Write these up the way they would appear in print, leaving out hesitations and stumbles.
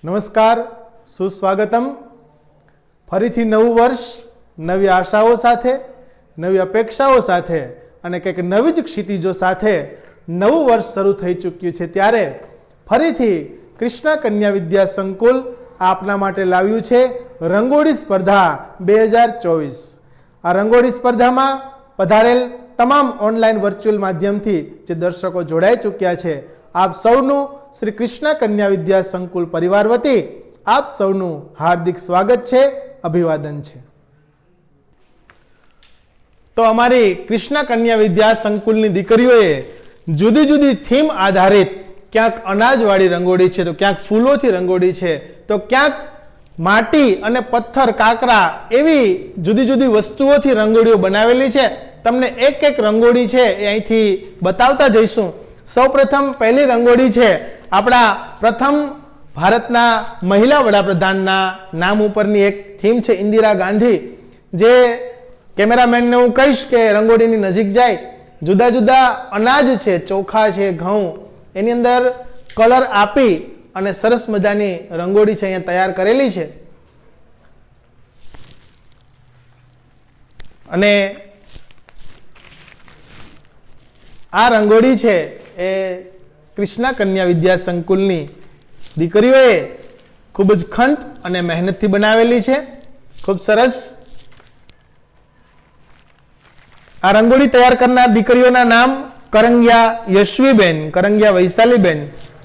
નમસ્કાર, સુસ્વાગતમ. ફરીથી નવું વર્ષ નવી આશાઓ સાથે, નવી અપેક્ષાઓ સાથે અને કંઈક નવી જ ક્ષિતિજો સાથે નવું વર્ષ શરૂ થઈ ચૂક્યું છે. ત્યારે ફરીથી કૃષ્ણા કન્યા વિદ્યા સંકુલ આપના માટે લાવ્યું છે રંગોળી સ્પર્ધા 2024. આ રંગોળી સ્પર્ધામાં પધારેલ તમામ ઓનલાઈન વર્ચ્યુઅલ માધ્યમથી જે દર્શકો જોડાઈ ચૂક્યા છે, આપ સૌનું શ્રી કૃષ્ણા કન્યા વિદ્યા સંકુલ પરિવાર વતી આપ સૌનું હાર્દિક સ્વાગત છે, અભિવાદન છે. તો અમારી કૃષ્ણા કન્યા વિદ્યા સંકુલની દીકરીઓએ જુદી જુદી થીમ આધારિત ક્યાંક અનાજવાળી રંગોળી છે, તો ક્યાંક ફૂલોથી રંગોળી છે, તો ક્યાંક માટી અને પથ્થર કાંકરા એવી જુદી જુદી વસ્તુઓથી રંગોળીઓ બનાવેલી છે. તમને એક એક રંગોળી છે એ અહીંથી બતાવતા જઈશું. સૌપ્રથમ પહેલી રંગોળી છે આપણા પ્રથમ ભારતના મહિલા વડાપ્રધાનના નામ ઉપરની એક થીમ છે, ઇન્દિરા ગાંધી. જે કેમેરામેનને હું કહીશ કે રંગોળીની નજીક જાય, જુદા જુદા અનાજ છે, ચોખા છે, ઘઉં, એની અંદર કલર આપી અને સરસ મજાની રંગોળી છે અહીંયા તૈયાર કરેલી છે. અને આ રંગોળી છે એ કૃષ્ણા કન્યા વિદ્યા સંકુલની દીકરીઓએ ખૂબ જ ખંત અને મહેનતથી બનાવેલી છે. ખૂબ સરસ. આ રંગોળી તૈયાર કરનાર દીકરીઓના નામ કરંગિયા યશવીબેન, કરંગિયા વૈશાલીબેન,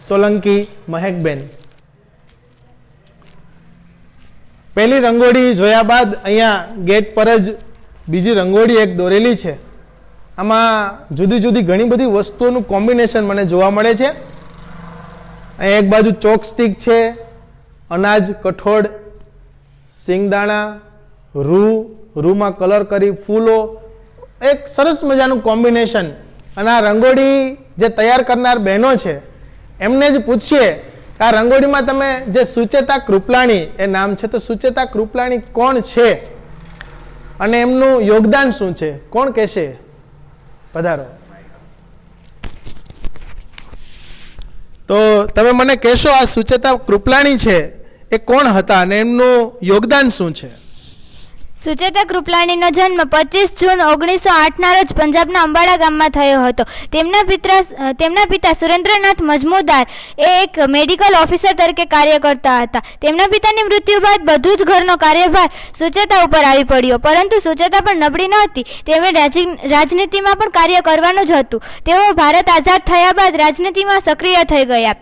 સોલંકી મહેકબેન. પહેલી રંગોળી જોયા બાદ અહીંયા ગેટ પર જ બીજી રંગોળી એક દોરેલી છે. આમાં જુદી જુદી ઘણી બધી વસ્તુઓનું કોમ્બિનેશન મને જોવા મળે છે. અહીં એક બાજુ ચોક સ્ટીક છે, અનાજ, કઠોળ, સિંગદાણા, રૂમાં કલર કરી, ફૂલો, એક સરસ મજાનું કોમ્બિનેશન. અને આ રંગોળી જે તૈયાર કરનાર બહેનો છે એમને જ પૂછીએ આ રંગોળીમાં તમે જે સુચેતા કૃપલાણી એ નામ છે, તો સુચેતા કૃપલાણી કોણ છે અને એમનું યોગદાન શું છે? કોણ કહેશે? પધારો. તો તમે મને કહેશો આ સુચેતા કૃપલાણી છે એ કોણ હતા અને એમનું યોગદાન શું છે? સુચેતા કૃપલાણીનો જન્મ 25 જૂન 1908ના રોજ પંજાબના અંબાડા ગામમાં થયો હતો. તેમના પિતા સુરેન્દ્રનાથ મજમુદાર એ એક મેડિકલ ઓફિસર તરીકે કાર્ય કરતા હતા. તેમના પિતાની મૃત્યુ બાદ બધું જ ઘરનો કાર્યભાર સુચેતા ઉપર આવી પડ્યો. પરંતુ સુચેતા પણ નબળી ન હતી. તેમણે રાજનીતિમાં પણ કાર્ય કરવાનું જ હતું. તેઓ ભારત આઝાદ થયા બાદ રાજનીતિમાં સક્રિય થઈ ગયા.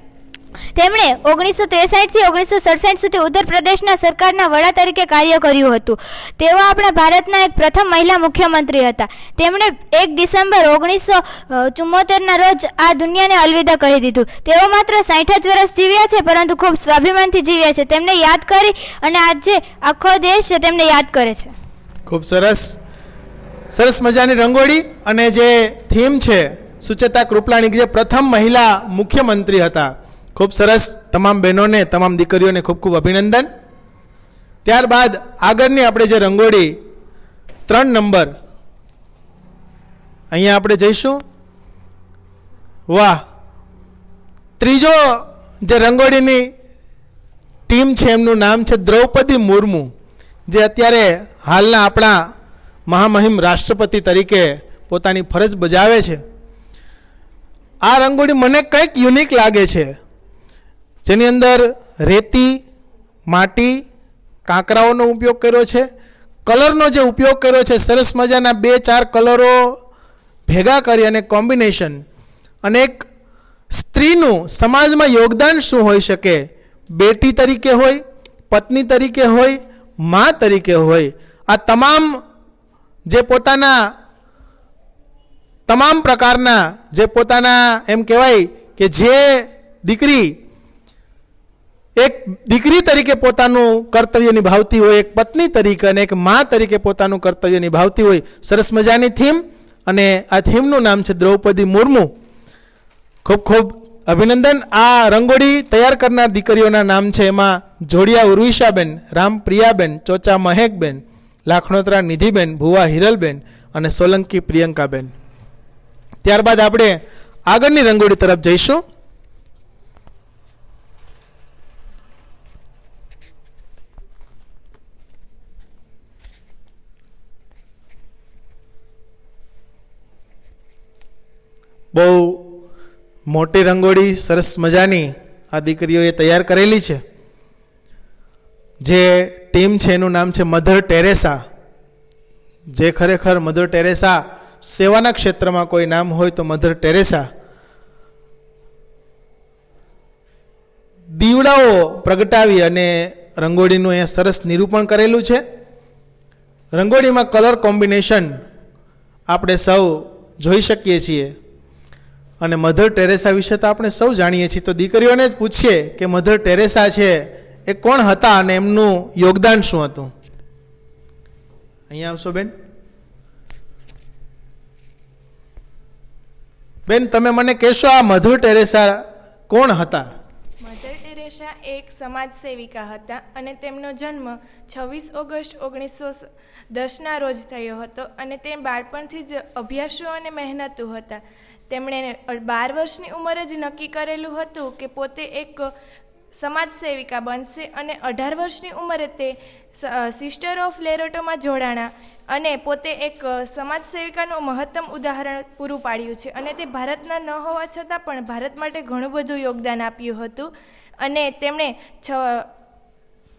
તેમણે 1963 થી 1967 સુધી ઉત્તર પ્રદેશના સરકારના વડા તરીકે કાર્ય કર્યું હતું. તેઓ આપણા ભારતના એક પ્રથમ મહિલા મુખ્યમંત્રી હતા. તેમણે 1 ડિસેમ્બર 1974ના રોજ આ દુનિયાને અલવિદા કહી દીધું. તેઓ માત્ર 60 જ વર્ષ જીવ્યા છે, પરંતુ ખૂબ સ્વાભિમાનથી જીવ્યા છે. તેમને યાદ કરી અને આજે આખો દેશ તેમને યાદ કરે છે. ખૂબ સરસ. સરસ મજાની રંગોળી અને જે થીમ છે સુચેતા કૃપલાણી, જે પ્રથમ મહિલા મુખ્યમંત્રી હતા. ખૂબ સરસ. તમામ બહેનોને, તમામ દીકરીઓને ખૂબ ખૂબ અભિનંદન. ત્યારબાદ આગળની આપણે જે રંગોળી 3 નંબર અહીંયા આપણે જઈશું. વાહ! ત્રીજો જે રંગોળીની ટીમ છે એમનું નામ છે દ્રૌપદી મુર્મુ, જે અત્યારે હાલના આપણા મહામહિમ રાષ્ટ્રપતિ તરીકે પોતાની ફરજ બજાવે છે. આ રંગોળી મને કંઈક યુનિક લાગે છે, જેની અંદર રેતી, માટી, કાંકરાઓનો ઉપયોગ કર્યો છે. કલરનો જે ઉપયોગ કર્યો છે, સરસ મજાના 2-4 કલરો ભેગા કરી અને કોમ્બિનેશન. અને એક સ્ત્રીનું સમાજમાં યોગદાન શું હોઈ શકે? બેટી તરીકે હોય, પત્ની તરીકે હોય, મા તરીકે હોય. આ તમામ પ્રકારના જે પોતાના એમ કહેવાય કે જે એક દીકરી તરીકે પોતાનું કર્તવ્ય નિભાવતી હોય, એક પત્ની તરીકે અને એક મા તરીકે પોતાનું કર્તવ્ય નિભાવતી હોય. સરસ મજાની થીમ, અને આ થીમનું નામ છે દ્રૌપદી મુર્મુ. ખૂબ ખૂબ અભિનંદન. આ રંગોળી તૈયાર કરનાર દીકરીઓના નામ છે, એમાં જોડિયા ઉર્વિશાબેન, રામપ્રિયાબેન, ચોચા મહેકબેન, લાખણોત્રા નિધિબેન, ભુવા હિરલબેન અને સોલંકી પ્રિયંકાબેન. ત્યારબાદ આપણે આગળની રંગોળી તરફ જઈશું. બહુ મોટી રંગોળી સરસ મજાની આ દીકરીઓએ તૈયાર કરેલી છે. જે ટીમ છે એનું નામ છે મધર ટેરેસા. જે ખરેખર મધર ટેરેસા સેવાના ક્ષેત્રમાં કોઈ નામ હોય તો મધર ટેરેસા. દીવડાઓ પ્રગટાવી અને રંગોળીનું અહીંયા સરસ નિરૂપણ કરેલું છે. રંગોળીમાં કલર કોમ્બિનેશન આપણે સૌ જોઈ શકીએ છીએ અને મધર ટેરેસા વિશે તો આપણે સૌ જાણીએ છીએ. તો દીકરીઓને જ પૂછીએ કે મધર ટેરેસા છે એ કોણ હતા અને એમનું યોગદાન શું હતું. અહીંયા આવશો બેન. બેન તમે મને કહેશો આ મધર ટેરેસા કોણ હતા? મધર ટેરેસા એક સમાજ સેવિકા હતા અને તેમનો જન્મ 26 ઓગસ્ટ 1910ના રોજ થયો હતો અને તે બાળપણથી જ અભ્યાસુ અને મહેનતુ હતા. તેમણે 12 વર્ષની ઉંમરે જ નક્કી કરેલું હતું કે પોતે એક સમાજ સેવિકા બનશે અને 18 વર્ષની ઉંમરે તે સિસ્ટર ઓફ લેરોટોમાં જોડાણા અને પોતે એક સમાજ સેવિકાનું મહત્તમ ઉદાહરણ પૂરું પાડ્યું છે. અને તે ભારતના ન હોવા છતાં પણ ભારત માટે ઘણું બધું યોગદાન આપ્યું હતું અને તેમણે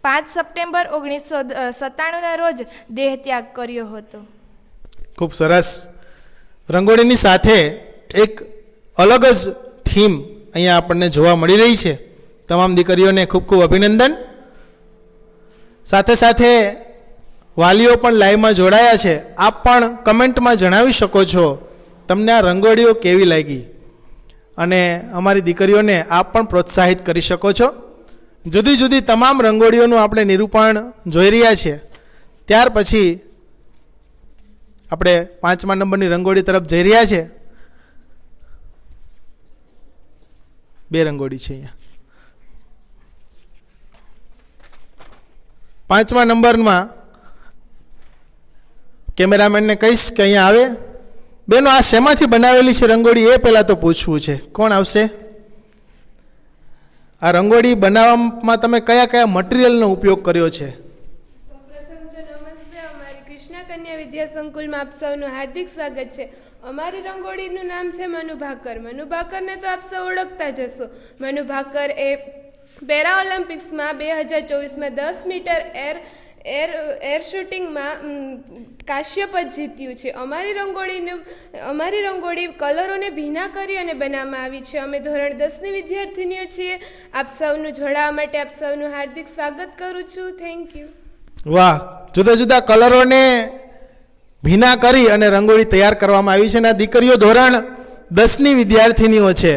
5 સપ્ટેમ્બર 1997ના રોજ દેહ ત્યાગ કર્યો હતો. ખૂબ સરસ. રંગોળીની સાથે એક અલગ જ થીમ અહીંયા આપણને જોવા મળી રહી છે. તમામ દીકરીઓને ખૂબ ખૂબ અભિનંદન. સાથે સાથે વાલીઓ પણ લાઈવમાં જોડાયા છે. આપ પણ કમેન્ટમાં જણાવી શકો છો તમને આ રંગોળીઓ કેવી લાગી અને અમારી દીકરીઓને આપ પણ પ્રોત્સાહિત કરી શકો છો. જુદી જુદી તમામ રંગોળીઓનું આપણે નિરૂપણ જોઈ રહ્યા છીએ. ત્યાર પછી આપણે 5મા નંબરની રંગોળી તરફ જઈ રહ્યા છે. 2 રંગોળી છે અહીંયા. 5મા નંબરમાં કેમેરામેનને કહીશ કે અહીંયા આવે. બેનો આ શેમાંથી બનાવેલી છે રંગોળી એ પહેલાં તો પૂછવું છે. કોણ આવશે? આ રંગોળી બનાવવામાં તમે કયા કયા મટીરિયલનો ઉપયોગ કર્યો છે? સૌપ્રથમ તો નમસ્તે. અમારી કૃષ્ણા કન્યા વિદ્યા સંકુલમાં આપ સૌનું હાર્દિક સ્વાગત છે. અમારી રંગોળીનું નામ છે મનુ ભાકર. મનુ ભાકરને તો આપ સૌ ઓળખતા જ હશો. મનુ ભાકર એ પેરા ઓલિમ્પિક્સમાં 2024માં 10 મીટર એર શૂટિંગમાં કાશ્યપદ જીત્યું છે. અમારી રંગોળી કલરોને ભીના કરી અને બનાવવામાં આવી છે. અમે ધોરણ 10ની વિદ્યાર્થીનીઓ છીએ. આપ સૌનું જોડાવા માટે આપ સૌનું હાર્દિક સ્વાગત કરું છું. Thank you. વાહ, જુદા જુદા કલરોને ભીના કરી અને રંગોળી તૈયાર કરવામાં આવી છે અને આ દીકરીઓ ધોરણ 10ની વિદ્યાર્થીનીઓ છે.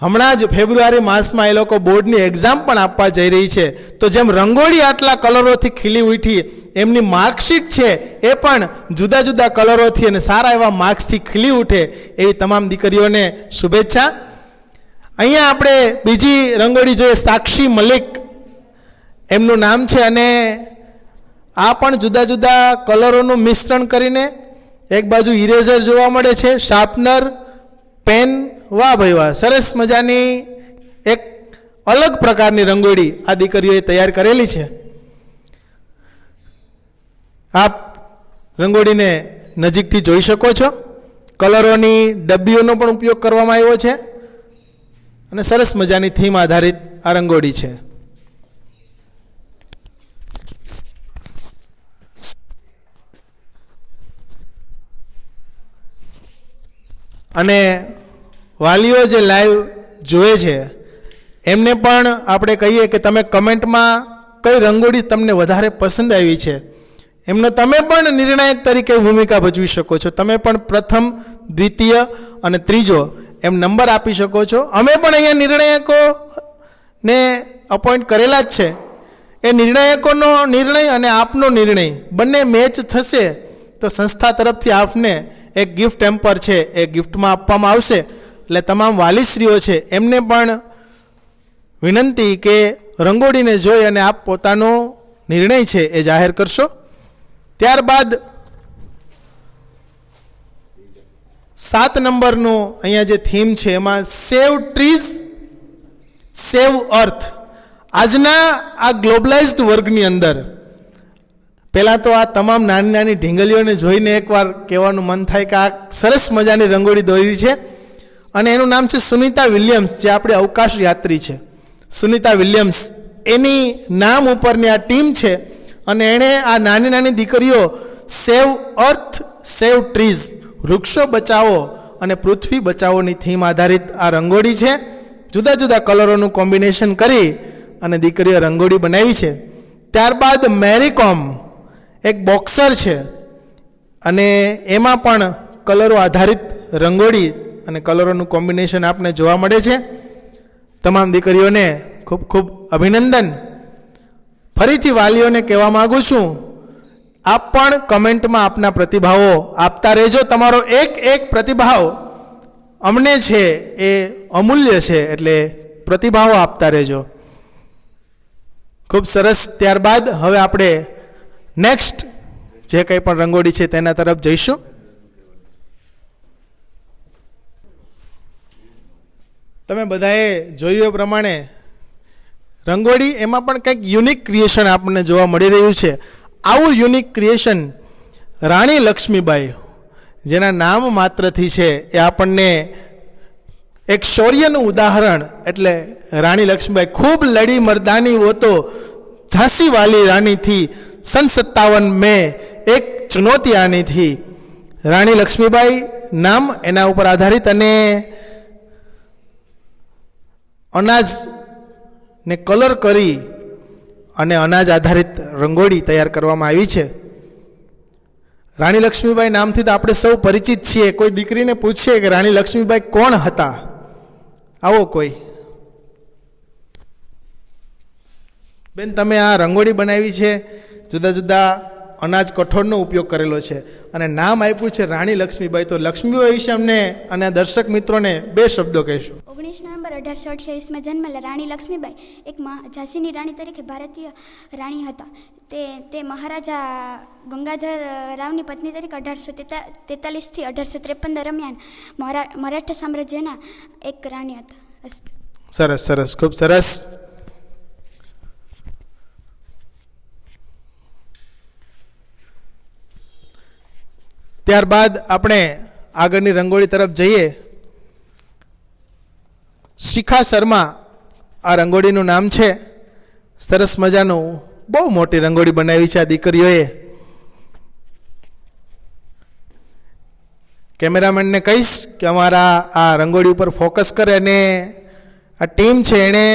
હમણાં જ ફેબ્રુઆરી માસમાં એ લોકો બોર્ડની એક્ઝામ પણ આપવા જઈ રહી છે. તો જેમ રંગોળી આટલા કલરોથી ખીલી ઉઠી, એમની માર્કશીટ છે એ પણ જુદા જુદા કલરોથી અને સારા એવા માર્ક્સથી ખીલી ઉઠે એવી તમામ દીકરીઓને શુભેચ્છા. અહીંયા આપણે બીજી રંગોળી જોઈએ. સાક્ષી મલિક એમનું નામ છે અને આ પણ જુદા જુદા કલરોનું મિશ્રણ કરીને એક બાજુ ઇરેઝર જોવા મળે છે, શાર્પનર, પેન. વાહ ભાઈ વાહ, સરસ મજાની એક અલગ પ્રકારની રંગોળી આ દીકરીઓએ તૈયાર કરેલી છે. આપ રંગોળીને નજીકથી જોઈ શકો છો. કલરોની ડબ્બીઓનો પણ ઉપયોગ કરવામાં આવ્યો છે અને સરસ મજાની થીમ આધારિત આ રંગોળી છે. અને વાલીઓ જે લાઈવ જોવે છે એમને પણ આપણે કહીએ કે તમે કમેન્ટમાં કઈ રંગોળી તમને વધારે પસંદ આવી છે એમનો તમે પણ નિર્ણાયક તરીકે ભૂમિકા ભજવી શકો છો. તમે પણ પ્રથમ, દ્વિતીય અને ત્રીજો એમ નંબર આપી શકો છો. અમે પણ અહીંયા નિર્ણાયકોને અપોઇન્ટ કરેલા જ છે. એ નિર્ણાયકોનો નિર્ણય અને આપનો નિર્ણય બંને મેચ થશે તો સંસ્થા તરફથી આપને એક ગિફ્ટ હેમ્પર છે એ ગિફ્ટમાં આપવામાં આવશે. એટલે તમામ વાલીશ્રીઓ છે એમને પણ વિનંતી કે રંગોળીને જોઈ અને આપ પોતાનો નિર્ણય છે એ જાહેર કરશો. ત્યારબાદ 7 નંબરનું અહીંયા જે થીમ છે એમાં સેવ ટ્રીઝ સેવ અર્થ. આજના આ ગ્લોબલાઇઝ્ડ વર્ગની અંદર પહેલાં તો આ તમામ નાની નાની ઢીંગલીઓને જોઈને એકવાર કહેવાનું મન થાય કે આ સરસ મજાની રંગોળી દોરી છે અને એનું નામ છે સુનિતા વિલિયમ્સ, જે આપણે અવકાશ યાત્રી છે. સુનિતા વિલિયમ્સ એની નામ ઉપરની આ ટીમ છે અને એણે આ નાની નાની દીકરીઓ સેવ અર્થ સેવ ટ્રીઝ, વૃક્ષો બચાવો અને પૃથ્વી બચાવોની થીમ આધારિત આ રંગોળી છે. જુદા જુદા કલરોનું કોમ્બિનેશન કરી અને દીકરીઓ રંગોળી બનાવી છે. ત્યારબાદ મેરી કોમ એક બોક્સર છે અને એમાં પણ કલરો આધારિત રંગોળી અને કલરોનું કોમ્બિનેશન આપને જોવા મળે છે. તમામ દીકરીઓને ખૂબ ખૂબ અભિનંદન. ફરીથી વાલીઓને કહેવા માગું છું, આપ પણ કમેન્ટમાં આપના પ્રતિભાવો આપતા રહેજો. તમારો એક એક પ્રતિભાવ અમને છે એ અમૂલ્ય છે, એટલે પ્રતિભાવો આપતા રહેજો. ખૂબ સરસ. ત્યારબાદ હવે આપણે નેક્સ્ટ જે કંઈ પણ રંગોળી છે તેના તરફ જઈશું. તમે બધાએ જોયું એ પ્રમાણે રંગોળી એમાં પણ કંઈક યુનિક ક્રિએશન આપણને જોવા મળી રહ્યું છે. આવું યુનિક ક્રિએશન રાણી લક્ષ્મીબાઈ, જેના નામ માત્રથી છે એ આપણને એક શૌર્યનું ઉદાહરણ, એટલે રાણી લક્ષ્મીબાઈ ખૂબ લડી મર્દાની वो तो झांसी वाली रानी थी, सन 57 में एक चुनौती आनी थी. રાણી લક્ષ્મીબાઈ નામ એના ઉપર આધારિત અને અનાજને કલર કરી અને અનાજ આધારિત રંગોળી તૈયાર કરવામાં આવી છે. રાણી લક્ષ્મીબાઈ નામથી તો આપણે સૌ પરિચિત છીએ. કોઈ દીકરીને પૂછીએ કે રાણી લક્ષ્મીબાઈ કોણ હતા, આવો કોઈ બેન, તમે આ રંગોળી બનાવી છે, જુદા જુદા અનાજ કઠોળનો ઉપયોગ કરેલો છે અને નામ આપ્યું છે રાણી લક્ષ્મીબાઈ. તો લક્ષ્મીબાઈ વિશે અમને અને દર્શક મિત્રોને બે શબ્દો કહેશો. 19 નવેમ્બર 1828 જન્મેલા રાણી લક્ષ્મીબાઈ એક ઝાંસીની રાણી તરીકે ભારતીય રાણી હતા. તે મહારાજા ગંગાધર રાવની પત્ની તરીકે 1843 થી 1853 દરમિયાન મરાઠા સામ્રાજ્યના એક રાણી હતા. સરસ સરસ, ખૂબ સરસ. ત્યારબાદ આપણે આગળની રંગોળી તરફ જઈએ. શિખા શર્મા આ રંગોળીનું નામ છે. સરસ મજાનું બહુ મોટી રંગોળી બનાવી છે આ દીકરીઓએ. કેમેરામેનને કહીશ કે અમારા આ રંગોળી ઉપર ફોકસ કરે અને આ ટીમ છે એણે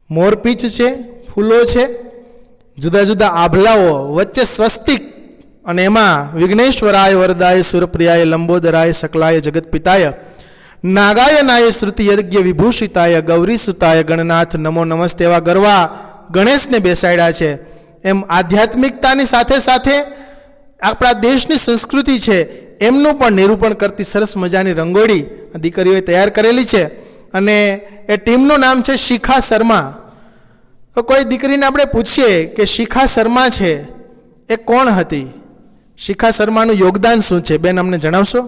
મોરપીંછ છે, ફૂલો છે, જુદા જુદા આભલાઓ, વચ્ચે સ્વસ્તિક અને એમાં વિઘ્નેશ્વરાય વરદાય સુરપ્રિયાય લંબોદરાય સકલાય જગતપિતાય નાગાય નાય શ્રુતિ યજ્ઞ વિભૂષિતાય ગૌરી સુતાય ગણનાથ નમો નમસ્તે એવા ગરવા ગણેશને બેસાડ્યા છે. એમ આધ્યાત્મિકતાની સાથે સાથે આપણા દેશની સંસ્કૃતિ છે એમનું પણ નિરૂપણ કરતી સરસ મજાની રંગોળી દીકરીઓએ તૈયાર કરેલી છે અને એ ટીમનું નામ છે શિખા શર્મા. તો કોઈ દીકરીને આપણે પૂછીએ કે શિખા શર્મા છે એ કોણ હતી, શિખા શર્માનું યોગદાન શું છે, બેન અમને જણાવશો?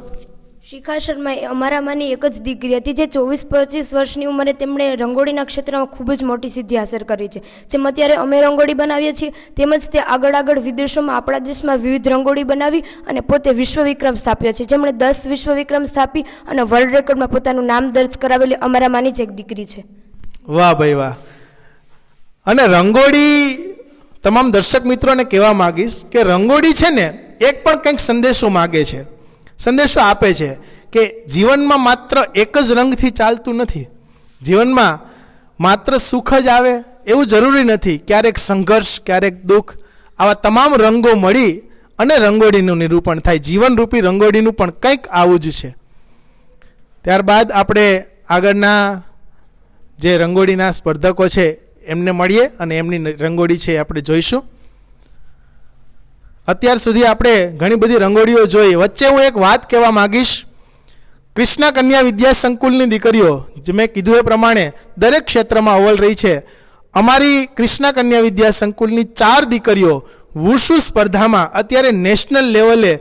શિખા શર્મા એ અમારામાંની એક જ દીકરી હતી જે 24-25 વર્ષની ઉંમરે તેમણે રંગોળીના ક્ષેત્રમાં ખૂબ જ મોટી સિદ્ધિ હાંસલ કરી છે. જેમ અત્યારે અમે રંગોળી બનાવીએ છીએ તેમજ તે આગળ વિદેશોમાં આપણા દેશમાં વિવિધ રંગોળી બનાવી અને પોતે વિશ્વ વિક્રમ સ્થાપ્યો છે. જેમણે 10 વિશ્વ વિક્રમ સ્થાપી અને વર્લ્ડ રેકોર્ડમાં પોતાનું નામ દર્જ કરાવેલી અમારામાંની જ એક દીકરી છે. વાહ ભાઈ વાહ. અને રંગોળી તમામ દર્શક મિત્રોને કહેવા માગીશ કે રંગોળી છે ને એક પણ કંઈક સંદેશો માગે છે, સંદેશો આપે છે કે જીવનમાં માત્ર એક જ રંગથી ચાલતું નથી. જીવનમાં માત્ર સુખ જ આવે એવું જરૂરી નથી. ક્યારેક સંઘર્ષ, ક્યારેક દુઃખ, આવા તમામ રંગો મળી અને રંગોળીનું નિરૂપણ થાય. જીવનરૂપી રંગોળીનું પણ કંઈક આવું જ છે. ત્યારબાદ આપણે આગળના જે રંગોળીના સ્પર્ધકો છે એમને મળીએ અને એમની રંગોળી છે આપણે જોઈશું. અત્યાર સુધી આપણે ઘણી બધી રંગોળીઓ જોઈ. વચ્ચે હું એક વાત કહેવા માગીશ. કૃષ્ણા કન્યા વિદ્યા સંકુલની દીકરીઓ, જે મેં કીધું એ પ્રમાણે દરેક ક્ષેત્રમાં અવ્વલ રહી છે. અમારી કૃષ્ણા કન્યા વિદ્યા સંકુલની 4 દીકરીઓ વુશુ સ્પર્ધામાં અત્યારે નેશનલ લેવલે,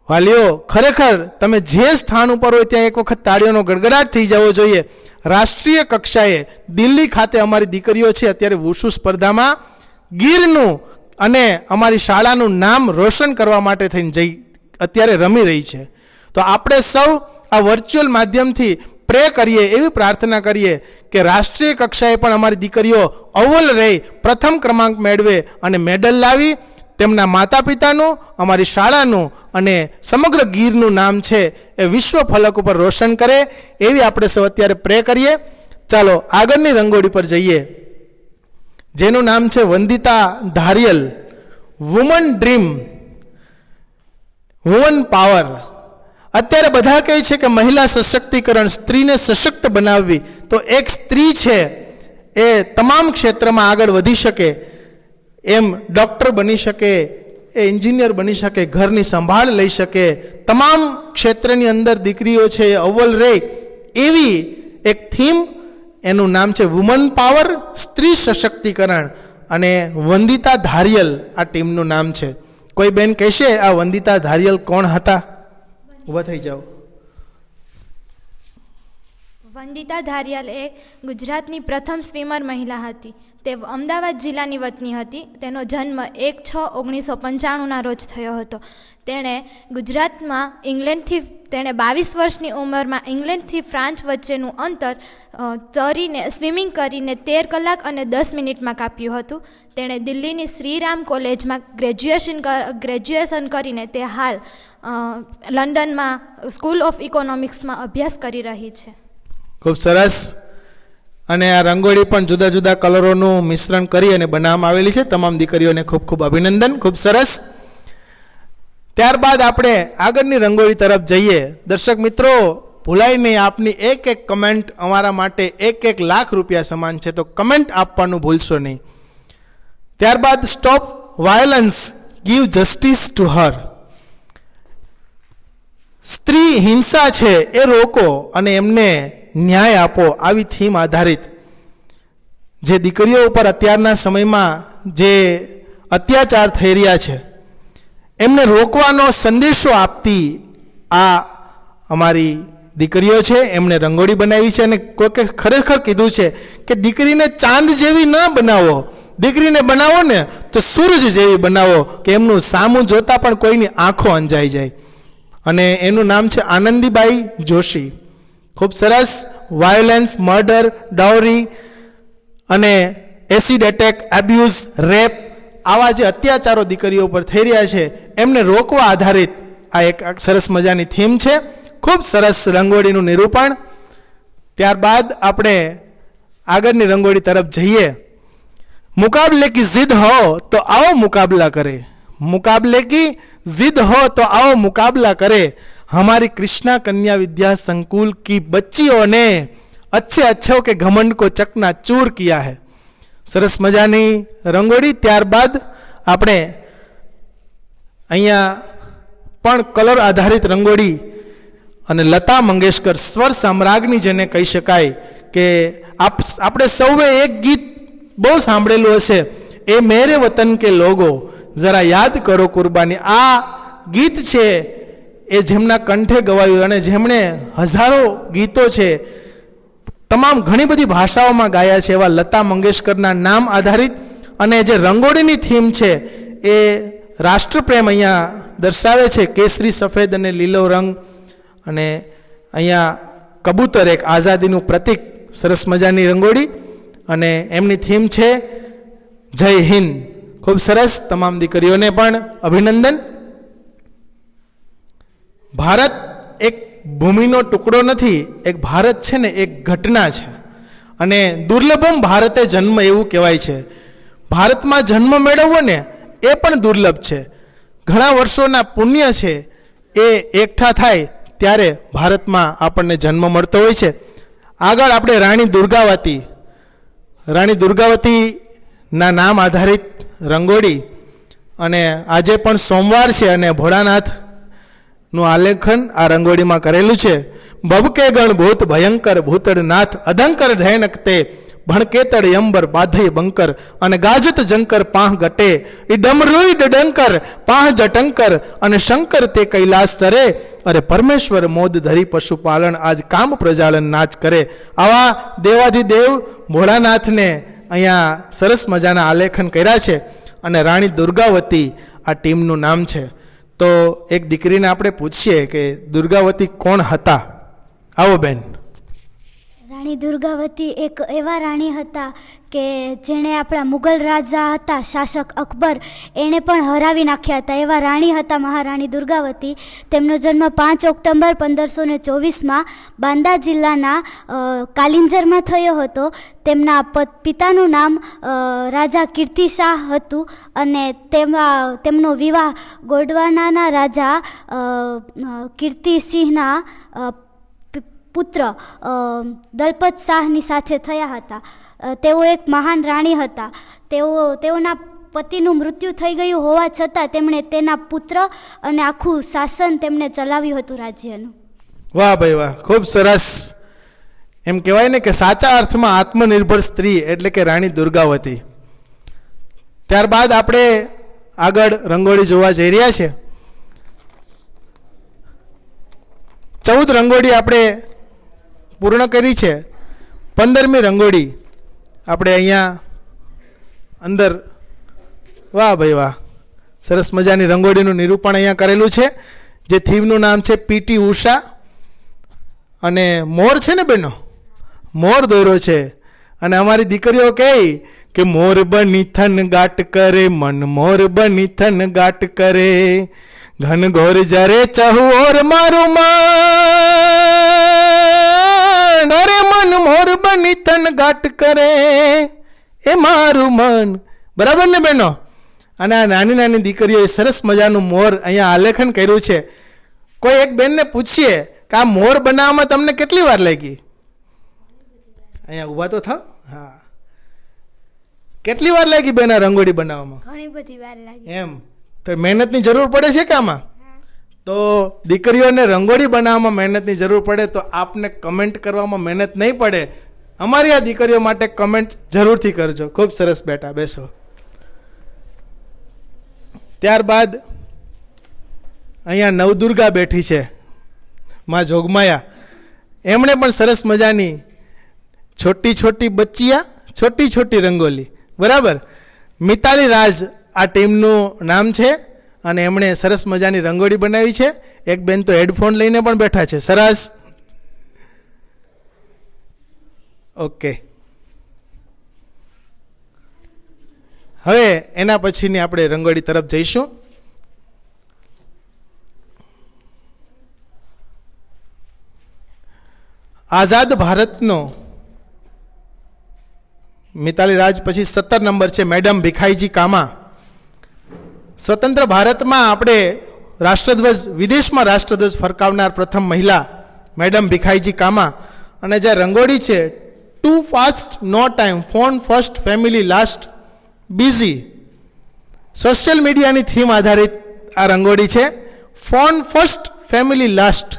વાલીઓ ખરેખર તમે જે સ્થાન ઉપર હોય ત્યાં એક વખત તાળીઓનો ગડગડાટ થઈ જવો જોઈએ. રાષ્ટ્રીય કક્ષાએ દિલ્હી ખાતે અમારી દીકરીઓ છે અત્યારે વુશુ સ્પર્ધામાં ગીરનું અને અમારી શાળાનું નામ રોશન કરવા માટે થઈને અત્યારે રમી રહી છે. તો આપણે સૌ આ વર્ચ્યુઅલ માધ્યમથી પ્રે કરીએ, એવી પ્રાર્થના કરીએ કે રાષ્ટ્રીય કક્ષાએ પણ અમારી દીકરીઓ અવ્વલ રહી, પ્રથમ ક્રમાંક મેળવે અને મેડલ લાવી તેમના માતા પિતાનું, અમારી શાળાનું અને સમગ્ર ગીરનું નામ છે એ વિશ્વ ફલક ઉપર રોશન કરે, એવી આપણે સૌ અત્યારે પ્રે કરીએ. ચાલો આગળની રંગોળી પર જઈએ, જેનું નામ છે Vandita Dhariyal. Woman dream, woman power. અત્યારે બધા કહે છે કે મહિલા સશક્તિકરણ, સ્ત્રીને સશક્ત બનાવવી. તો એક સ્ત્રી છે એ તમામ ક્ષેત્રમાં આગળ વધી શકે, એમ ડૉક્ટર બની શકે, એ એન્જિનિયર બની શકે, ઘરની સંભાળ લઈ શકે, તમામ ક્ષેત્રની અંદર દીકરીઓ છે એ અવ્વલ રહે, એવી એક થીમ. એનું નામ છે વુમન પાવર, સ્ત્રી સશક્તિકરણ. અને વંદિતા ધારિયલ આ ટીમનું નામ છે. કોઈ બેન કહેશે આ વંદિતા ધારિયલ કોણ હતા? ઊભા થઈ જાઓ. વંદિતા ધારિયલ એ ગુજરાતની પ્રથમ સ્વિમર મહિલા હતી. તે અમદાવાદ જિલ્લાની વતની હતી. તેનો જન્મ 1/6/1995ના રોજ થયો હતો. તેણે ગુજરાતમાં તેણે 22 વર્ષની ઉંમરમાં ઇંગ્લેન્ડથી ફ્રાન્સ વચ્ચેનું અંતર સ્વિમિંગ કરીને 13 કલાક અને 10 મિનિટમાં કાપ્યું હતું. તેણે દિલ્હીની શ્રીરામ કોલેજમાં ગ્રેજ્યુએશન કરીને તે હાલ લંડનમાં સ્કૂલ ઓફ ઇકોનોમિક્સમાં અભ્યાસ કરી રહી છે. ખૂબ સરસ. અને આ રંગોળી પણ જુદા જુદા કલરોનું મિશ્રણ કરી અને બનાવવામાં આવેલી છે. તમામ દીકરીઓને ખૂબ ખૂબ અભિનંદન. ખૂબ સરસ. ત્યારબાદ આપણે આગળની રંગોળી તરફ જઈએ. દર્શક મિત્રો, ભૂલાય નહીં, આપની એક એક કમેન્ટ અમારા માટે 1 લાખ રૂપિયા સમાન છે, તો કમેન્ટ આપવાનું ભૂલશો નહીં. ત્યારબાદ stop violence, give justice to her. સ્ત્રી હિંસા છે એ રોકો અને એમને ન્યાય આપો, આવી થીમ આધારિત જે દીકરીઓ ઉપર અત્યારના સમયમાં જે અત્યાચાર થઈ રહ્યા છે એમને રોકવાનો સંદેશો આપતી આ અમારી દીકરીઓ છે. એમણે રંગોળી બનાવી છે અને કોઈકે ખરેખર કીધું છે કે દીકરીને ચાંદ જેવી ન બનાવો, દીકરીને બનાવો ને તો સૂરજ જેવી બનાવો, કે એમનું સામું જોતા પણ કોઈની આંખો અંજાઈ જાય. અને એનું નામ છે આનંદીબાઈ જોશી. ખૂબ સરસ. વાયોલન્સ, મર્ડર, ડાઉરી અને એસિડ એટેક, એબ્યુઝ, રેપ, આવા જે અત્યાચારો દીકરીઓ પર થઈ રહ્યા છે એમને રોકવા આધારિત આ એક સરસ મજાની થીમ છે. ખૂબ સરસ રંગોળીનું નિરૂપણ. ત્યારબાદ આપણે આગળની રંગોળી તરફ જઈએ. मुकाबले की जिद हो तो आओ मुकाबला करे, मुकाबले की जिद हो तो आओ मुकाबला करे. हमारी कृष्णा कन्या विद्या संकुल की बच्चियों ने अच्छे अच्छों के घमंड को चकना चूर किया है. सरस मजानी रंगोળી. ત્યારબાદ આપણે અહીંયા પણ કલર આધારિત રંગોળી અને લતા મંગેશકર સ્વર સામ્રાજ્ઞી જેને કહી શકાય, કે આપણે સૌએ એક ગીત બહુ સાંભળેલું હશે, એ મેરે વતન કે લોગો જરા યાદ કરો કુરબાની. આ ગીત છે એ જેમના કંઠે ગવાયું અને જેમણે હજારો ગીતો છે તમામ ઘણી બધી ભાષાઓમાં ગાયા છે, એવા લતા મંગેશકરના નામ આધારિત. અને જે રંગોળીની થીમ છે એ રાષ્ટ્રપ્રેમ અહીંયા દર્શાવે છે, કેસરી, સફેદ અને લીલો રંગ. અને અહીંયા કબૂતર, એક આઝાદીનું પ્રતીક. સરસ મજાની રંગોળી અને એમની થીમ છે જય હિન્દ. ખૂબ સરસ. તમામ દીકરીઓને પણ અભિનંદન. ભારત એક ભૂમિનો ટુકડો નથી, એક ભારત છે ને એક ઘટના છે. અને દુર્લભમ ભારતે જન્મ એવું કહેવાય છે. ભારતમાં જન્મ મેળવવો ને એ પણ દુર્લભ છે. ઘણા વર્ષોના પુણ્ય છે એ એકઠા થાય ત્યારે ભારતમાં આપણને જન્મ મળતો હોય છે. આગળ આપણે રાણી દુર્ગાવતીના નામ આધારિત રંગોળી. અને આજે પણ સોમવાર છે અને ભોળાનાથનું આલેખન આ રંગોળીમાં કરેલું છે. ભવકે ગણ ભૂત ભયંકર ભૂતળનાથ અધંકર ધૈનકતે ભણકેતળ યંબર બાધય બંકર અને ગાજત જંકર પાહ ગટે એ ડમરુઈ ડડંકર પાહ જટંકર અને શંકર તે કૈલાસ ચરે અરે પરમેશ્વર મોદ ધરી પશુપાલન આજ કામ પ્રજાલન નાચ કરે. આવા દેવાધિદેવ ભોળાનાથને અહીંયા સરસ મજાના આલેખન કર્યા છે. અને રાણી દુર્ગાવતી આ ટીમનું નામ છે. તો એક દીકરીને આપણે પૂછીએ કે દુર્ગાવતી કોણ હતા. આવો બેન. રાણી દુર્ગાવતી એક એવા રાણી હતા કે જેણે આપણા મુગલ રાજા હતા શાસક અકબર એણે પણ હરાવી નાખ્યા હતા. એવા રાણી હતા મહારાણી દુર્ગાવતી. તેમનો જન્મ 5 ઓક્ટોબર 1524માં બાંદા જિલ્લાના કાલિંજરમાં થયો હતો. તેમના પિતાનું નામ રાજા કીર્તિશાહ હતું અને તેમનો વિવાહ ગોંડવાનાના રાજા કીર્તિસિંહના પુત્ર દલપત શાહની સાથે થયા હતા. તેઓ એક મહાન રાણી હતા. તેઓના પતિનું મૃત્યુ થઈ ગયું હોવા છતાં તેમણે તેના પુત્ર અને આખું શાસન તેમણે ચલાવ્યું હતું રાજ્યનું. વાહ ભાઈ વાહ, ખૂબ સરસ. એમ કહેવાય ને કે સાચા અર્થમાં આત્મનિર્ભર સ્ત્રી એટલે કે રાણી દુર્ગાવતી. ત્યારબાદ આપણે આગળ રંગોળી જોવા જઈ રહ્યા છે. 14 રંગોળી આપણે પૂર્ણ કરી છે. 15મી રંગોળી આપણે અહીંયા અંદર, વાહ ભાઈ વાહ, સરસ મજાની રંગોળીનું નિરૂપણ અહીંયા કરેલું છે. જે થીમનું નામ છે પીટી ઉષા અને મોર છે ને બેનો, મોર દોર્યો છે. અને અમારી દીકરીઓ કહે કે મોર બની થન ગાટ કરે, મન મોર બની થન ગાટ કરે, ઘન ઘોર જરે ચહુઓર મારું મન, અરે મન મોર બની થન ગાટ કરે એ મારું મન. બરાબર ને બેનો? અને આ નાની નાની દીકરીઓએ સરસ મજાનું મોર અહીંયા આલેખન કર્યું છે. કોઈ એક બેનને પૂછીએ કે આ મોર બનાવવામાં તમને કેટલી વાર લાગી? અહીંયા ઊભા તો થાવ. હા, કેટલી વાર લાગી બેન આ રંગોળી બનાવવામાં? ઘણી બધી વાર લાગી. એમ તો મહેનતની જરૂર પડે છે કે આમાં? તો દીકરીઓને રંગોળી બનાવવામાં મહેનતની જરૂર પડે તો આપને કમેન્ટ કરવામાં મહેનત નહીં પડે. અમારી આ દીકરીઓ માટે કમેન્ટ જરૂરથી કરજો. ખૂબ સરસ બેટા, બેસો. ત્યારબાદ અહીંયા નવદુર્ગા બેઠી છે, માં જોગમાયા. એમણે પણ સરસ મજાની છોટી છોટી બચ્ચિયા, છોટી છોટી રંગોલી. બરાબર. મિતાલી રાજ આ ટીમનું નામ છે અને એમણે સરસ મજાની રંગોળી બનાવી છે. એક બેન તો હેડફોન લઈને પણ બેઠા છે. સરસ. ઓકે, હવે એના પછીની આપણે રંગોળી તરફ જઈશું. આઝાદ ભારતનો મિતાલી રાજ પછી 17 નંબર છે મેડમ ભીખાઈજી કામા. સ્વતંત્ર ભારતમાં આપણે રાષ્ટ્રધ્વજ, વિદેશમાં રાષ્ટ્રધ્વજ ફરકાવનાર પ્રથમ મહિલા મેડમ ભીખાઈજી કામા. અને જે રંગોળી છે too fast no time, phone first family last busy. Social મીડિયાની થીમ આધારિત આ રંગોળી છે. ફોન ફર્સ્ટ ફેમિલી લાસ્ટ,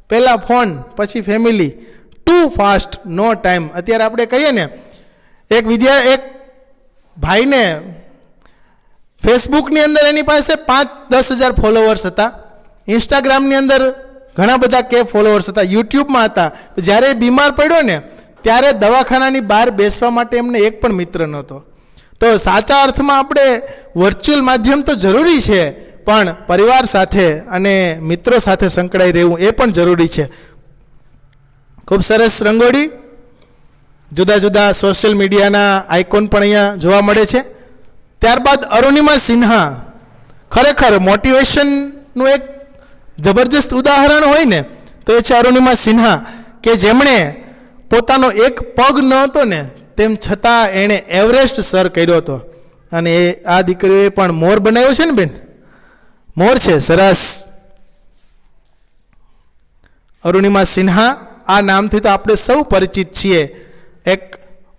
પહેલાં ફોન પછી family, too fast no time. અત્યારે આપણે કહીએ ને, એક ભાઈને ફેસબુકની અંદર એની પાસે 5-10 હજાર ફોલોવર્સ હતા, ઇન્સ્ટાગ્રામની અંદર ઘણા બધા કે ફોલોવર્સ હતા, યુટ્યુબમાં હતા. જ્યારે બીમાર પડ્યો ને ત્યારે દવાખાનાની બહાર બેસવા માટે એમને એક પણ મિત્ર નહોતો. તો સાચા અર્થમાં આપણે વર્ચ્યુઅલ માધ્યમ તો જરૂરી છે, પણ પરિવાર સાથે અને મિત્રો સાથે સંકળાઈ રહેવું એ પણ જરૂરી છે. ખૂબ સરસ રંગોળી. જુદા જુદા સોશિયલ મીડિયાના આઇકોન પણ અહીંયા જોવા મળે છે. ત્યારબાદ અરુણિમા સિન્હા, ખરેખર મોટિવેશનનું એક જબરજસ્ત ઉદાહરણ હોય ને તો એ છે અરુણિમા સિન્હા, કે જેમણે પોતાનો એક પગ ન હતો ને તેમ છતાં એણે એવરેસ્ટ સર કર્યો હતો. અને આ દીકરીઓએ પણ મોર બનાવ્યો છે ને બેન, મોર છે. સરસ. અરુણિમા સિન્હા આ નામથી તો આપણે સૌ પરિચિત છીએ. એક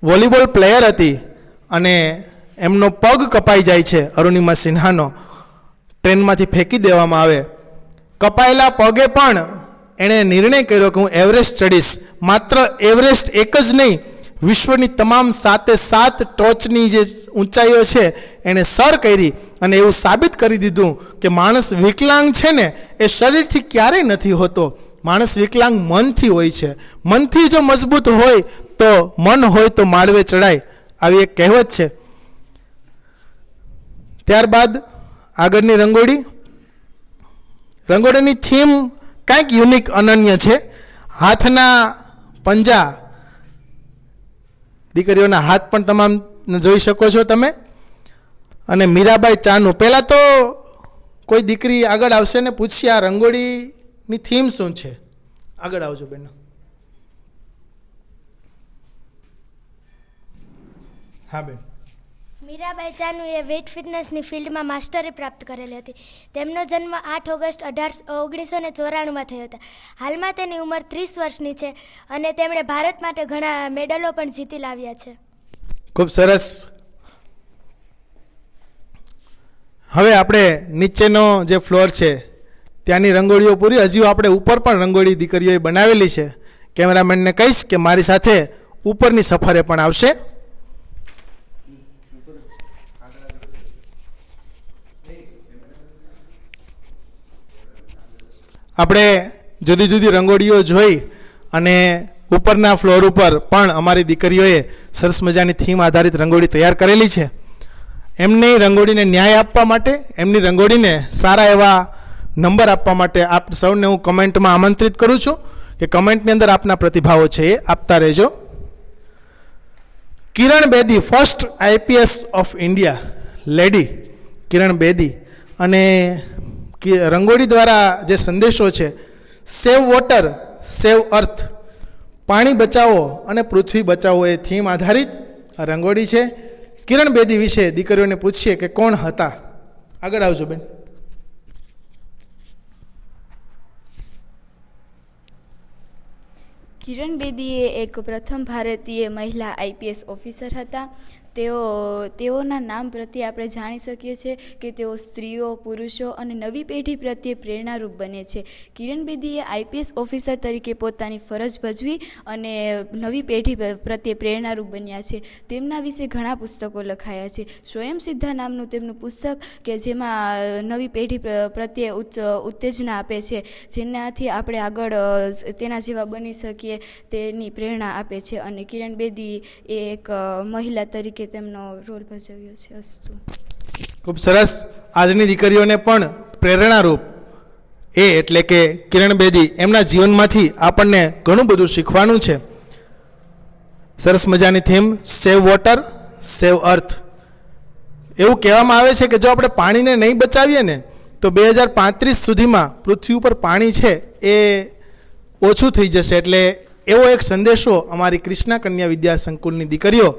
વોલીબોલ પ્લેયર હતી અને એમનો પગ કપાઈ જાય છે અરુણિમા સિન્હાનો, ટ્રેનમાંથી ફેંકી દેવામાં આવે. કપાયેલા પગે પણ એણે નિર્ણય કર્યો કે હું એવરેસ્ટ ચડીશ. માત્ર એવરેસ્ટ એક જ નહીં, વિશ્વની તમામ 7 ટોચની જે ઊંચાઈઓ છે એણે સર કરી અને એવું સાબિત કરી દીધું કે માણસ વિકલાંગ છે ને એ શરીરથી ક્યારેય નથી હોતો, માણસ વિકલાંગ મનથી હોય છે. મનથી જો મજબૂત હોય તો મન હોય તો માળવે ચડાય, આવી એક કહેવત છે. ત્યારબાદ આગળની રંગોળીની થીમ કંઈક યુનિક, અનન્ય છે. હાથના પંજા, દીકરીઓના હાથ પણ તમામ જોઈ શકો છો તમે. અને મીરાબાઈ ચાનુ. પહેલાં તો કોઈ દીકરી આગળ આવશે ને પૂછશે આ રંગોળીની થીમ શું છે. આગળ આવજો બેન. હા બેન. મીરાબાઈ ચાનુએ વેઇટ ફિટનેસની ફિલ્ડમાં માસ્ટરી પ્રાપ્ત કરેલી હતી. તેમનો જન્મ 8 ઓગસ્ટ 1994માં થયો હતો. હાલમાં તેની ઉંમર 30 વર્ષની છે અને તેમણે ભારત માટે ઘણા મેડલો પણ જીતી લાવ્યા છે. ખૂબ સરસ. હવે આપણે નીચેનો જે ફ્લોર છે ત્યાંની રંગોળીઓ પૂરી. હજી આપણે ઉપર પણ રંગોળી દીકરીઓએ બનાવેલી છે. કેમેરામેનને કહીશ કે મારી સાથે ઉપરની સફરે પણ આવશે. આપણે જુદી જુદી રંગોળીઓ જોઈ અને ઉપરના ફ્લોર ઉપર પણ અમારી દીકરીઓએ સરસ મજાની થીમ આધારિત રંગોળી તૈયાર કરેલી છે. એમની રંગોળીને ન્યાય આપવા માટે, એમની રંગોળીને સારા એવા નંબર આપવા માટે આપ સૌને હું કમેન્ટમાં આમંત્રિત કરું છું કે કમેન્ટની અંદર આપના પ્રતિભાવો છે એ આપતા રહેજો. Kiran Bedi, first IPS of India lady Kiran Bedi. અને રંગોળી દ્વારા જે સંદેશો છે, સેવ વોટર સેવ અર્થ, પાણી બચાવો અને પૃથ્વી બચાવો, એ થીમ આધારિત રંગોળી છે. કિરણ બેદી વિશે દીકરીઓને પૂછીએ કે કોણ હતા. આગળ આવજો બેન. કિરણ બેદી એ એક પ્રથમ ભારતીય મહિલા IPS ઓફિસર હતા. તેઓના નામ પ્રત્યે આપણે જાણી શકીએ છીએ કે તેઓ સ્ત્રીઓ, પુરુષો અને નવી પેઢી પ્રત્યે પ્રેરણારૂપ બને છે. કિરણ બેદીએ IPS ઓફિસર તરીકે પોતાની ફરજ ભજવી અને નવી પેઢી પ્રત્યે પ્રેરણારૂપ બન્યા છે. તેમના વિશે ઘણા પુસ્તકો લખાયા છે. સ્વયં સિદ્ધા નામનું તેમનું પુસ્તક કે જેમાં નવી પેઢી પ્રત્યે ઉત્તેજના આપે છે, જેનાથી આપણે આગળ તેના જેવા બની શકીએ તેની પ્રેરણા આપે છે. અને કિરણ બેદી એ એક મહિલા તરીકે તેમનો રોલ ભજવ્યો છે. અસ્તુ. ખૂબ સરસ. આજની દીકરીઓને પણ પ્રેરણારૂપ એટલે કે કિરણ બેદી, એમના જીવનમાંથી આપણને ઘણું બધું શીખવાનું છે. સરસ મજાની થીમ સેવ વોટર સેવ અર્થ. એવું કહેવામાં આવે છે કે જો આપણે પાણીને નહીં બચાવીએ ને તો 2035 સુધીમાં પૃથ્વી ઉપર પાણી છે એ ઓછું થઈ જશે. એટલે એવો એક સંદેશો અમારી ક્રિષ્ના કન્યા વિદ્યા સંકુલની દીકરીઓ,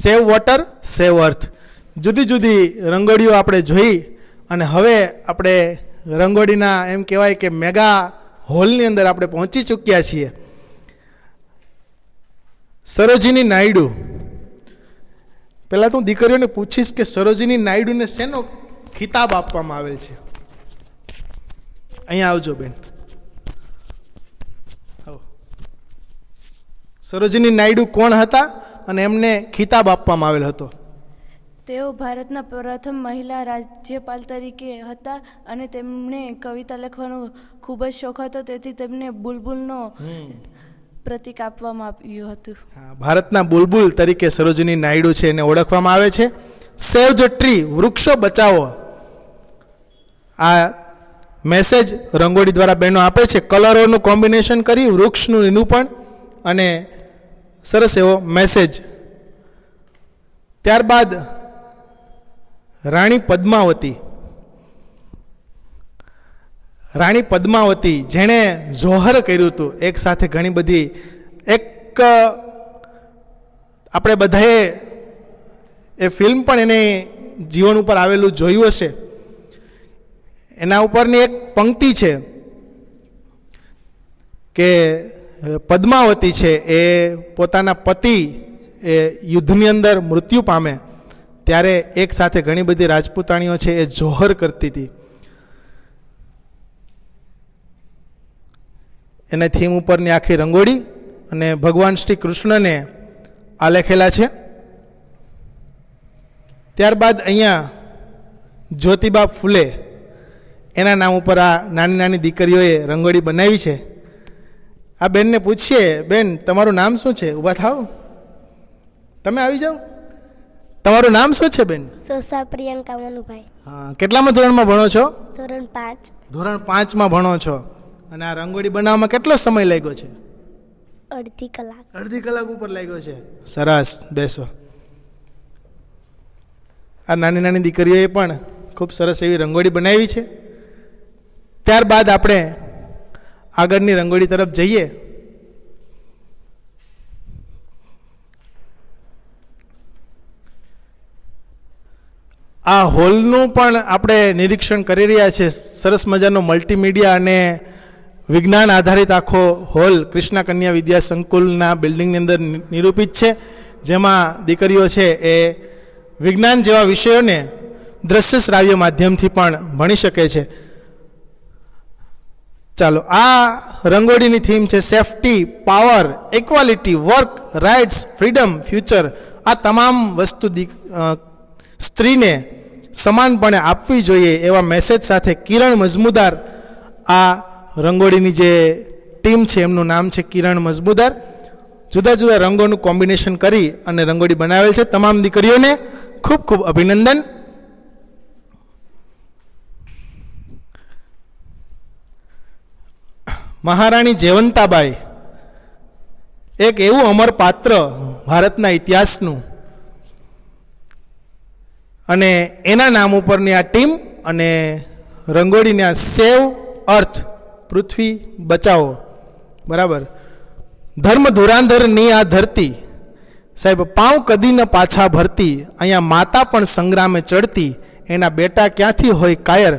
સેવ વોટર સેવ અર્થ. જુદી જુદી રંગોળીઓ આપણે જોઈ અને હવે આપણે રંગોળીના એમ કહેવાય કે મેગા હોલની અંદર આપણે પહોંચી ચૂક્યા છીએ. સરોજિની નાયડુ. પહેલાં તો હું દીકરીઓને પૂછીશ કે સરોજિની નાયડુને શેનો ખિતાબ આપવામાં આવેલ છે. અહીંયા આવજો બેન. સરોજિની નાયડુ કોણ હતા અને એમને ખિતાબ આપવામાં આવેલ હતો? તેઓ ભારતના પ્રથમ મહિલા રાજ્યપાલ તરીકે હતા અને તેમને કવિતા લખવાનો ખૂબ જ શોખ હતો, તેથી તેમને બુલબુલનો પ્રતીક આપવામાં આવ્યું હતું. ભારતના બુલબુલ તરીકે સરોજિની નાયડુ છે એને ઓળખવામાં આવે છે. સેવ ધ ટ્રી, વૃક્ષો બચાવો. આ મેસેજ રંગોળી દ્વારા બહેનો આપે છે. કલરોનું કોમ્બિનેશન કરી વૃક્ષનું નિરૂપણ અને સરસ એવો મેસેજ. ત્યારબાદ રાણી પદ્માવતી. રાણી પદ્માવતી જેણે જોહર કર્યું હતું, એક સાથે ઘણી બધી, એક આપણે બધાએ એ ફિલ્મ પણ એને જીવન ઉપર આવેલું જોયું હશે. એના ઉપરની એક પંક્તિ છે કે પદ્માવતી છે એ પોતાના પતિ એ યુદ્ધની અંદર મૃત્યુ પામે ત્યારે એક સાથે ઘણી બધી રાજપૂતાણીઓ છે એ જોહર કરતી હતી. એના થીમ ઉપરની આખી રંગોળી અને ભગવાન શ્રી કૃષ્ણને આલેખેલા છે. ત્યારબાદ અહીંયા જ્યોતિબા ફૂલે, એના નામ ઉપર આ નાની નાની દીકરીઓએ રંગોળી બનાવી છે. આ બેનને પૂછીએ, બેન તમારું નામ શું છે? ઊભા થાવ, તમે આવી જાઓ. તમારું નામ શું છે બેન? સોસા પ્રિયંકા મનુભાઈ. હા, કેટલામાં ધોરણમાં ભણો છો? ધોરણ 5. ધોરણ 5માં ભણો છો. અને આ રંગોળી બનાવવામાં કેટલો સમય લાગ્યો છે? અડધી કલાક. અડધી કલાક ઉપર લાગ્યો છે. સરસ, બેસો. આ નાની નાની દીકરીઓએ પણ ખૂબ સરસ એવી રંગોળી બનાવી છે. ત્યારબાદ આપણે આગળની રંગોળી તરફ જઈએ. આ હોલનું પણ આપણે નિરીક્ષણ કરી રહ્યા છીએ. સરસ મજાનો મલ્ટીમીડિયા અને વિજ્ઞાન આધારિત આખો હોલ કૃષ્ણા કન્યા વિદ્યા સંકુલના બિલ્ડિંગની અંદર નિરૂપિત છે, જેમાં દીકરીઓ છે એ વિજ્ઞાન જેવા વિષયોને દ્રશ્ય શ્રાવ્ય માધ્યમથી પણ ભણી શકે છે. ચાલો, આ રંગોળીની થીમ છે safety, power, equality, work, rights, freedom, future. આ તમામ વસ્તુ સ્ત્રીને સમાનપણે આપવી જોઈએ એવા મેસેજ સાથે કિરણ મજમુદાર આ રંગોળીની જે ટીમ છે એમનું નામ છે કિરણ મજમુદાર. જુદા જુદા રંગોનું કોમ્બિનેશન કરી અને રંગોળી બનાવેલ છે. તમામ દીકરીઓને ખૂબ ખૂબ અભિનંદન. મહારાણી જયવંતાબાઈ એક એવું અમર પાત્ર ભારતના ઇતિહાસનું, અને એના નામ ઉપરની આ ટીમ અને રંગોળીને આ સેવ અર્થ, પૃથ્વી બચાવો, બરાબર. ધર્મ ધુરાંધરની આ ધરતી, સાહેબ પાઉં કદી ન પાછા ભરતી, અહીંયા માતા પણ સંગ્રામે ચડતી, એના બેટા ક્યાંથી હોય કાયર.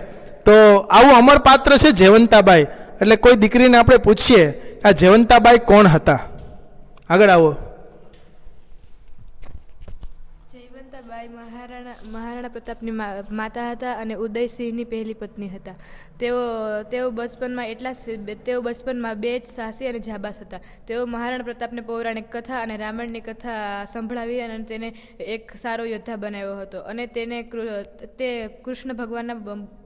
તો આવું અમર પાત્ર છે જયવંતાબાઈ. એટલે કોઈ દીકરીને આપણે પૂછીએ આ જયવંતાબાઈ કોણ હતા? આગળ આવો. જયવંતાબાઈ મહારાણા પ્રતાપની માતા હતા અને ઉદયસિંહની પહેલી પત્ની હતા. તેઓ બચપનમાં બે જ સાહસી અને જાબાઝ હતા. તેઓ મહારાણા પ્રતાપને પૌરાણિક કથા અને રામાયણની કથા સંભળાવી અને તેને એક સારો યોદ્ધા બનાવ્યો હતો. અને તે કૃષ્ણ ભગવાનના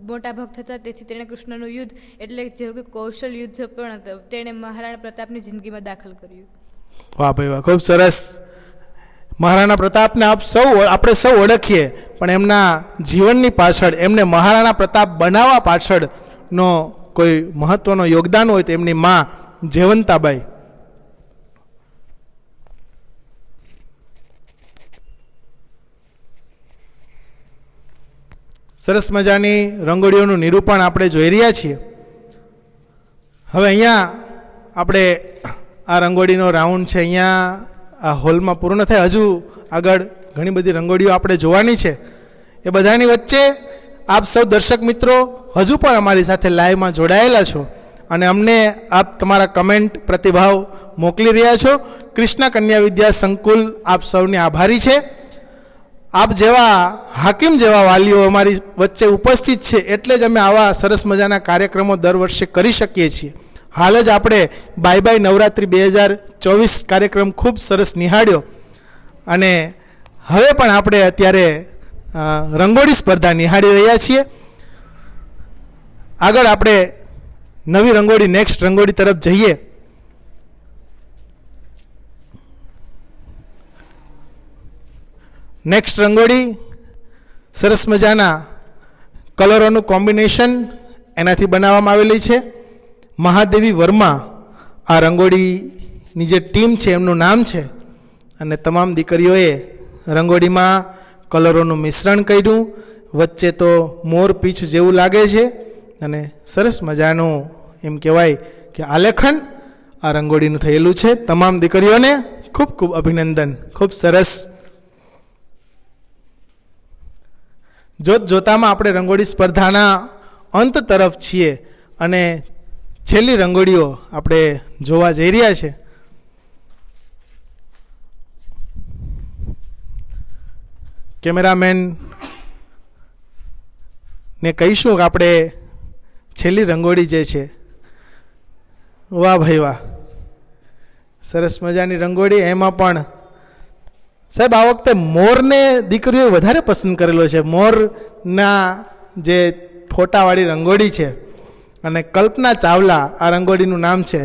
મોટા ભક્ત હતા. તેથી તેણે કૃષ્ણનું યુદ્ધ એટલે જેવું કે કૌશલ યુદ્ધ પણ તેણે મહારાણા પ્રતાપની જિંદગીમાં દાખલ કર્યું. વાહ ભાઈ વાહ, ખૂબ સરસ. મહારાણા પ્રતાપને આપણે સૌ ઓળખીએ, પણ એમના જીવનની પાછળ, એમને મહારાણા પ્રતાપ બનાવવા પાછળનો કોઈ મહત્વનો યોગદાન હોય તો એમની મા જયવંતાબાઈ. સરસ મજાની રંગોળીઓનું નિરૂપણ આપણે જોઈ રહ્યા છીએ. હવે અહીંયા આપણે આ રંગોળીનો રાઉન્ડ છે અહીંયા આ હોલમાં પૂર્ણ થાય. હજુ આગળ ઘણી બધી રંગોળીઓ આપણે જોવાની છે. એ બધાની વચ્ચે આપ સૌ દર્શક મિત્રો હજુ પણ અમારી સાથે લાઈવમાં જોડાયેલા છો અને અમને આપ તમારા કમેન્ટ, પ્રતિભાવ મોકલી રહ્યા છો. કૃષ્ણા કન્યા વિદ્યા સંકુલ આપ સૌને આભારી છે. આપ જેવા હાકીમ જેવા વાલીઓ અમારી વચ્ચે ઉપસ્થિત છે એટલે જ અમે આવા સરસ મજાના કાર્યક્રમો દર વર્ષે કરી શકીએ છીએ. હાલ જ આપણે બાય બાય નવરાત્રિ 2024 કાર્યક્રમ ખૂબ સરસ નિહાળ્યો અને હવે પણ આપણે અત્યારે રંગોળી સ્પર્ધા નિહાળી રહ્યા છીએ. આગળ આપણે નવી રંગોળી, નેક્સ્ટ રંગોળી તરફ જઈએ. નેક્સ્ટ રંગોળી સરસ મજાના કલરોનું કોમ્બિનેશન એનાથી બનાવવામાં આવેલી છે. મહાદેવી વર્મા આ રંગોળીની જે ટીમ છે એમનું નામ છે. અને તમામ દીકરીઓએ રંગોળીમાં કલરોનું મિશ્રણ કર્યું. વચ્ચે તો મોર પીંછ જેવું લાગે છે અને સરસ મજાનું એમ કહેવાય કે આલેખન આ રંગોળીનું થયેલું છે. તમામ દીકરીઓને ખૂબ ખૂબ અભિનંદન. ખૂબ સરસ. જોતમાં આપણે રંગોળી સ્પર્ધાના અંત તરફ છીએ અને છેલ્લી રંગોળીઓ આપણે જોવા જઈ રહ્યા છે. કેમેરામેન ને કહીશું કે આપણે છેલ્લી રંગોળી જે છે, વાહ ભાઈ વાહ, સરસ મજાની રંગોળી. એમાં પણ સાહેબ આ વખતે મોરને દીકરીઓએ વધારે પસંદ કરેલો છે. મોરના જે ફોટાવાળી રંગોળી છે અને કલ્પના ચાવલા આ રંગોળીનું નામ છે.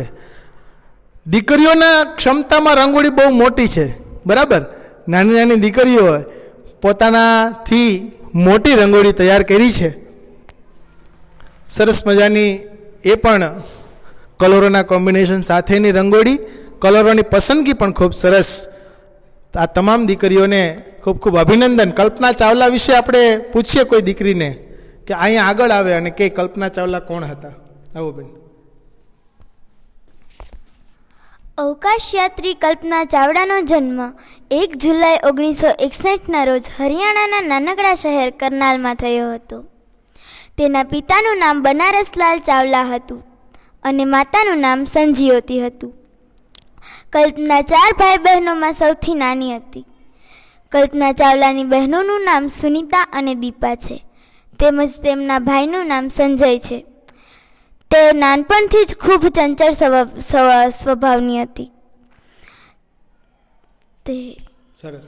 દીકરીઓના ક્ષમતામાં રંગોળી બહુ મોટી છે, બરાબર. નાની નાની દીકરીઓ પોતાનાથી મોટી રંગોળી તૈયાર કરી છે. સરસ મજાની એ પણ કલરોના કોમ્બિનેશન સાથેની રંગોળી, કલરોની પસંદગી પણ ખૂબ સરસ. આ તમામ દીકરીઓને ખૂબ ખૂબ અભિનંદન. કલ્પના ચાવલા વિશે આપણે પૂછીએ કોઈ દીકરીને કે અહીંયા આગળ આવે અને કે કલ્પના ચાવલા કોણ હતા. આવો બેન. અવકાશયાત્રી કલ્પના ચાવડાનો જન્મ 1 જુલાઈ 1961ના રોજ હરિયાણાના નાનકડા શહેર કરનાલમાં થયો હતો. તેના પિતાનું નામ બનારસલાલ ચાવલા હતું અને માતાનું નામ સંજીવતી હતું. કલ્પના 4 ભાઈ બહેનોમાં સૌથી નાની હતી. કલ્પના ચાવલાની બહેનોનું નામ સુનીતા અને દીપા છે, તેમજ તેમના ભાઈનું નામ સંજય છે. તે નાનપણથી જ ખૂબ ચંચળ સ્વભાવની હતી. તે સરસ,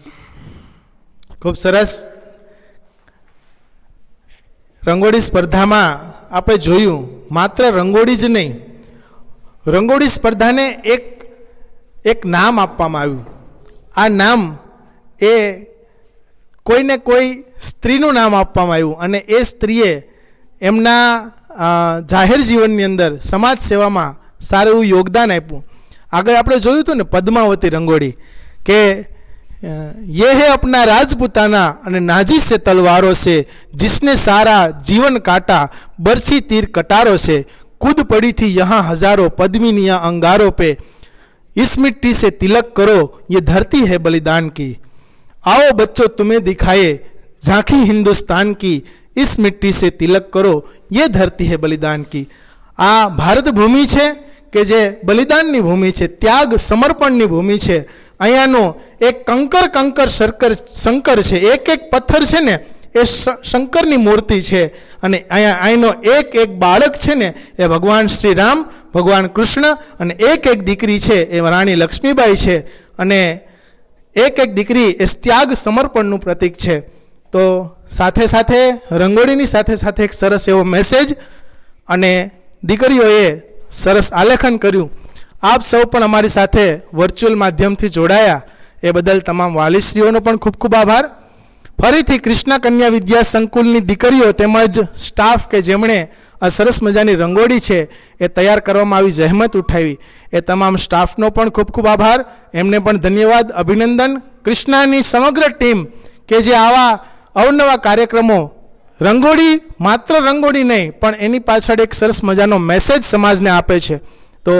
ખૂબ સરસ. રંગોળી સ્પર્ધામાં આપણે જોયું માત્ર રંગોળી જ નહીં, રંગોળી સ્પર્ધાને એક નામ આપવામાં આવ્યું. આ નામ એ કોઈને કોઈ સ્ત્રીનું નામ આપવામાં આવ્યું અને એ સ્ત્રીએ એમના જાહેર જીવનની અંદર સમાજ સેવામાં સારું એવું યોગદાન આપ્યું. આગળ આપણે જોયું હતું ને પદ્માવતી રંગોળી કે ये है अपना राजपुताना અને नाजी से तलवारों से जिसने सारा जीवन काटा बरसी तीर कटारों से कूद पड़ी थी यहाँ हजारों पद्मिनियाँ अंगारों पे इस मिट्टी से तिलक करो ये धरती है बलिदान की आओ बच्चों तुम्हें दिखाए झांकी हिंदुस्तान की इस मिट्टी से तिलक करो ये धरती है बलिदान की. આ ભારત ભૂમિ છે કે જે બલિદાનની ભૂમિ છે, ત્યાગ સમર્પણની ભૂમિ છે. અહીંયાનો એક કંકર શંકર છે, એક પથ્થર છે ને એ શંકરની મૂર્તિ છે અને અહીંનો એક બાળક છે ને એ ભગવાન શ્રી રામ, ભગવાન કૃષ્ણ અને એક દીકરી છે એ રાણી લક્ષ્મીબાઈ છે અને એક દીકરી એ ત્યાગ સમર્પણનું પ્રતીક છે. તો સાથે સાથે રંગોળીની સાથે સાથે એક સરસ એવો મેસેજ અને દીકરીઓએ સરસ આલેખન કર્યું. આપ સૌ પણ અમારી સાથે વર્ચ્યુઅલ માધ્યમથી જોડાયા એ બદલ તમામ વાલીશ્રીઓનો પણ ખૂબ ખૂબ આભાર. ફરીથી કૃષ્ણા કન્યા વિદ્યા સંકુલની દીકરીઓ તેમજ સ્ટાફ કે જેમણે આ સરસ મજાની રંગોળી છે એ તૈયાર કરવામાં આવી જહેમત ઉઠાવી એ તમામ સ્ટાફનો પણ ખૂબ ખૂબ આભાર. એમને પણ ધન્યવાદ, અભિનંદન. કૃષ્ણાની સમગ્ર ટીમ કે જે આવા અવનવા કાર્યક્રમો, રંગોળી માત્ર રંગોળી નહીં પણ એની પાછળ એક સરસ મજાનો મેસેજ સમાજને આપે છે. તો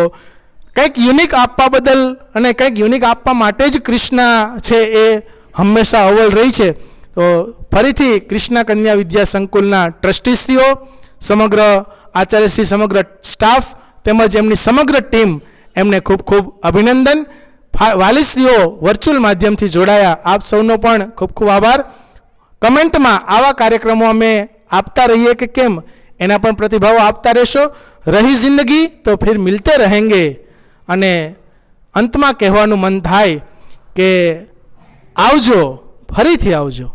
કંઈક યુનિક આપવા બદલ અને કંઈક યુનિક આપવા માટે જ કૃષ્ણા છે એ હંમેશા અવ્વલ રહી છે. તો ફરીથી કૃષ્ણા કન્યા વિદ્યા સંકુલના ટ્રસ્ટીશ્રીઓ, સમગ્ર આચાર્યશ્રી, સમગ્ર સ્ટાફ તેમજ એમની સમગ્ર ટીમ, એમને ખૂબ ખૂબ અભિનંદન. વાલીશ્રીઓ વર્ચ્યુઅલ માધ્યમથી જોડાયા, આપ સૌનો પણ ખૂબ ખૂબ આભાર. કમેન્ટમાં આવા કાર્યક્રમો અમે આપતા રહીએ કે કેમ એના પણ પ્રતિભાવો આપતા રહેશો. રહી જિંદગી તો ફિર મિલતે રહેંગે. અને અંતમાં કહેવાનું મન થાય કે આવજો, ફરીથી આવજો.